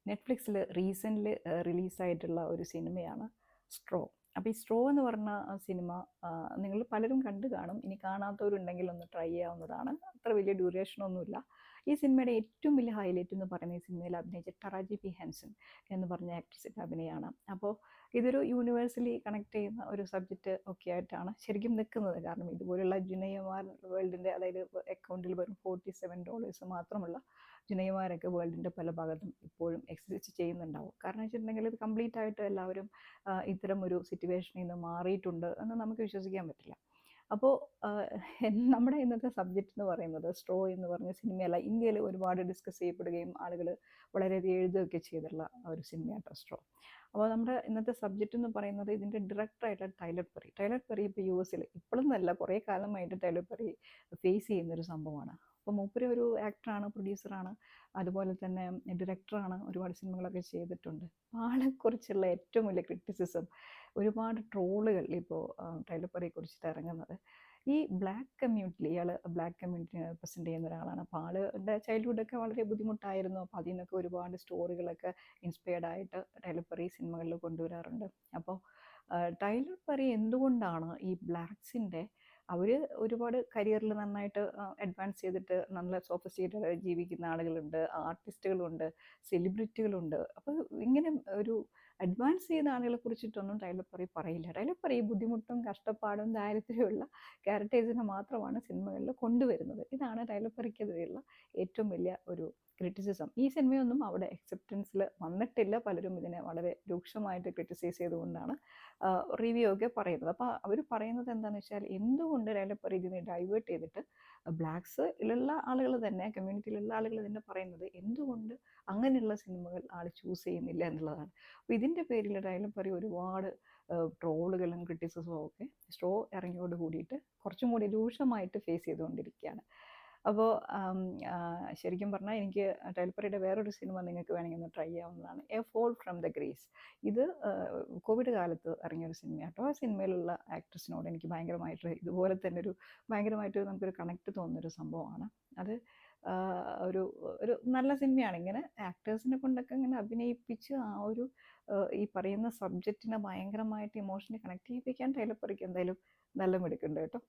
നെറ്റ്ഫ്ലിക്സിൽ recently റിലീസായിട്ടുള്ള ഒരു സിനിമയാണ് straw. അപ്പോൾ ഈ സ്ട്രോ എന്ന് പറഞ്ഞ സിനിമ നിങ്ങൾ പലരും കണ്ടു കാണും. ഇനി കാണാത്തവരുണ്ടെങ്കിൽ ഒന്ന് ട്രൈ ചെയ്യാവുന്നതാണ്. അത്ര വലിയ ഡ്യൂറേഷനൊന്നുമില്ല. ഈ സിനിമയുടെ ഏറ്റവും വലിയ ഹൈലൈറ്റ് എന്ന് പറയുന്ന ഈ സിനിമയിൽ അഭിനയിച്ച ടറാജി പി ഹെൻസൺ എന്ന് പറഞ്ഞ ആക്ട്രസിൻ്റെ അഭിനയമാണ്. അപ്പോൾ ഇതൊരു യൂണിവേഴ്സലി കണക്ട് ചെയ്യുന്ന ഒരു സബ്ജക്റ്റ് ഒക്കെ ആയിട്ടാണ് ശരിക്കും നിൽക്കുന്നത്. കാരണം ഇതുപോലുള്ള ജുനയ്യമാർ വേൾഡിൻ്റെ, അതായത് അക്കൗണ്ടിൽ വെറും $47 മാത്രമുള്ള ജുനയ്യമാരൊക്കെ വേൾഡിൻ്റെ പല ഭാഗത്തും ഇപ്പോഴും എക്സിസ്റ്റ് ചെയ്യുന്നുണ്ടാവും. കാരണം വെച്ചിട്ടുണ്ടെങ്കിൽ ഇത് കംപ്ലീറ്റ് ആയിട്ട് എല്ലാവരും ഇത്തരം ഒരു സിറ്റുവേഷനിൽ നിന്ന് മാറിയിട്ടുണ്ട് എന്ന് നമുക്ക് വിശ്വസിക്കാൻ പറ്റില്ല. അപ്പോൾ നമ്മുടെ ഇന്നത്തെ സബ്ജക്റ്റ് എന്ന് പറയുന്നത് സ്ട്രോ എന്ന് പറഞ്ഞ സിനിമയല്ല, ഇന്ത്യയിൽ ഒരുപാട് ഡിസ്കസ് ചെയ്യപ്പെടുകയും ആളുകൾ വളരെയധികം എഴുതുകയൊക്കെ ചെയ്തിട്ടുള്ള ഒരു സിനിമയാട്ടോ സ്ട്രോ. അപ്പോൾ നമ്മുടെ ഇന്നത്തെ സബ്ജക്റ്റ് എന്ന് പറയുന്നത് ഇതിൻ്റെ ഡയറക്ടറായിട്ടുള്ള ടൈലർ പെറി. ടൈലർ പെറി ഇപ്പോൾ US ഇപ്പോഴൊന്നല്ല, കുറേ കാലമായിട്ട് ടൈലർ പെറി ഫേസ് ചെയ്യുന്നൊരു സംഭവമാണ്. അപ്പോൾ മൂപ്പര് ഒരു ആക്ടറാണ്, പ്രൊഡ്യൂസറാണ്, അതുപോലെ തന്നെ ഡയറക്ടറാണ്, ഒരുപാട് സിനിമകളൊക്കെ ചെയ്തിട്ടുണ്ട്. ആളെക്കുറിച്ചുള്ള ഏറ്റവും വലിയ ക്രിറ്റിസിസം, ഒരുപാട് ട്രോളുകൾ ഇപ്പോൾ ടൈലർ പെറിയെ കുറിച്ചിട്ട് ഇറങ്ങുന്നത് ഈ ബ്ലാക്ക് കമ്മ്യൂണിറ്റിയിൽ, ഇയാൾ ബ്ലാക്ക് കമ്മ്യൂണിറ്റിനെ റെപ്രസെൻ്റ് ചെയ്യുന്ന ഒരാളാണ്. അപ്പോൾ ആളുടെ ചൈൽഡ്ഹുഡൊക്കെ വളരെ ബുദ്ധിമുട്ടായിരുന്നു. അപ്പോൾ അതിൽ നിന്നൊക്കെ ഒരുപാട് സ്റ്റോറികളൊക്കെ ഇൻസ്പയർഡ് ആയിട്ട് ടൈലർ പെറി സിനിമകളിൽ കൊണ്ടുവരാറുണ്ട്. അപ്പോൾ ടൈലർ പെറി എന്തുകൊണ്ടാണ് ഈ ബ്ലാക്സിൻ്റെ, അവർ ഒരുപാട് കരിയറിൽ നന്നായിട്ട് അഡ്വാൻസ് ചെയ്തിട്ട് നല്ല സോഫിസ്റ്റിക്കേറ്റഡ് ജീവിക്കുന്ന ആളുകളുണ്ട്, ആർട്ടിസ്റ്റുകളുണ്ട്, സെലിബ്രിറ്റികളുണ്ട്. അപ്പോൾ ഇങ്ങനെ ഒരു അഡ്വാൻസ് ചെയ്ത ആളുകളെ കുറിച്ചിട്ടൊന്നും ടൈലർ പെറി പറയില്ല. ടൈലർ പെറി ബുദ്ധിമുട്ടും കഷ്ടപ്പാടും ദാരിദ്ര്യമുള്ള ക്യാരക്ടേഴ്സിനെ മാത്രമാണ് സിനിമകളിൽ കൊണ്ടുവരുന്നത്. ഇതാണ് ടൈലർ പെറിക്കെതിരെയുള്ള ഏറ്റവും വലിയ ഒരു ക്രിറ്റിസിസം. ഈ സിനിമയൊന്നും അവിടെ അക്സെപ്റ്റൻസിൽ വന്നിട്ടില്ല. പലരും ഇതിനെ വളരെ രൂക്ഷമായിട്ട് ക്രിറ്റിസൈസ് ചെയ്തുകൊണ്ടാണ് റിവ്യൂ ഒക്കെ പറയുന്നത്. അപ്പോൾ അവർ പറയുന്നത് എന്താണെന്ന് വെച്ചാൽ, എന്തുകൊണ്ട് ടൈലർ പെറി ഇതിനെ ഡൈവേർട്ട് ചെയ്തിട്ട് ബ്ലാക്സിലുള്ള ആളുകൾ തന്നെ, കമ്മ്യൂണിറ്റിയിലുള്ള ആളുകൾ തന്നെ പറയുന്നത് എന്തുകൊണ്ട് അങ്ങനെയുള്ള സിനിമകൾ ആൾ ചൂസ് ചെയ്യുന്നില്ല എന്നുള്ളതാണ്. അപ്പോൾ ഇതിൻ്റെ പേരിൽ ടൈലർ പെറി ഒരുപാട് ട്രോളുകളും ക്രിറ്റിസിസവും ഒക്കെ സ്ട്രോ ഇറങ്ങിയോട് കൂടിയിട്ട് കുറച്ചും കൂടി രൂക്ഷമായിട്ട് ഫേസ് ചെയ്തുകൊണ്ടിരിക്കുകയാണ്. അപ്പോൾ ശരിക്കും പറഞ്ഞാൽ എനിക്ക് ടൈലർ പെറിയുടെ വേറൊരു സിനിമ നിങ്ങൾക്ക് വേണമെങ്കിൽ ഒന്ന് ട്രൈ ചെയ്യാവുന്നതാണ്, a fall from the grace. ഇത് കോവിഡ് കാലത്ത് ഇറങ്ങിയൊരു സിനിമയാട്ടോ. ആ സിനിമയിലുള്ള ആക്ട്രസിനോട് എനിക്ക് ഭയങ്കരമായിട്ട് ഇതുപോലെ തന്നെ ഭയങ്കരമായിട്ട് നമുക്കൊരു കണക്ട് തോന്നുന്നൊരു സംഭവമാണ് അത്. ഒരു ഒരു നല്ല സിനിമയാണ്. ഇങ്ങനെ ആക്ടേഴ്സിനെ കൊണ്ടൊക്കെ ഇങ്ങനെ അഭിനയിപ്പിച്ച് ഈ പറയുന്ന സബ്ജക്റ്റിനെ ഭയങ്കരമായിട്ട് ഇമോഷണലി കണക്ട് ചെയ്യിപ്പിക്കാൻ ടൈലർ പെറിക്ക് എന്തായാലും നല്ല മിടുക്കുണ്ട് കേട്ടോ.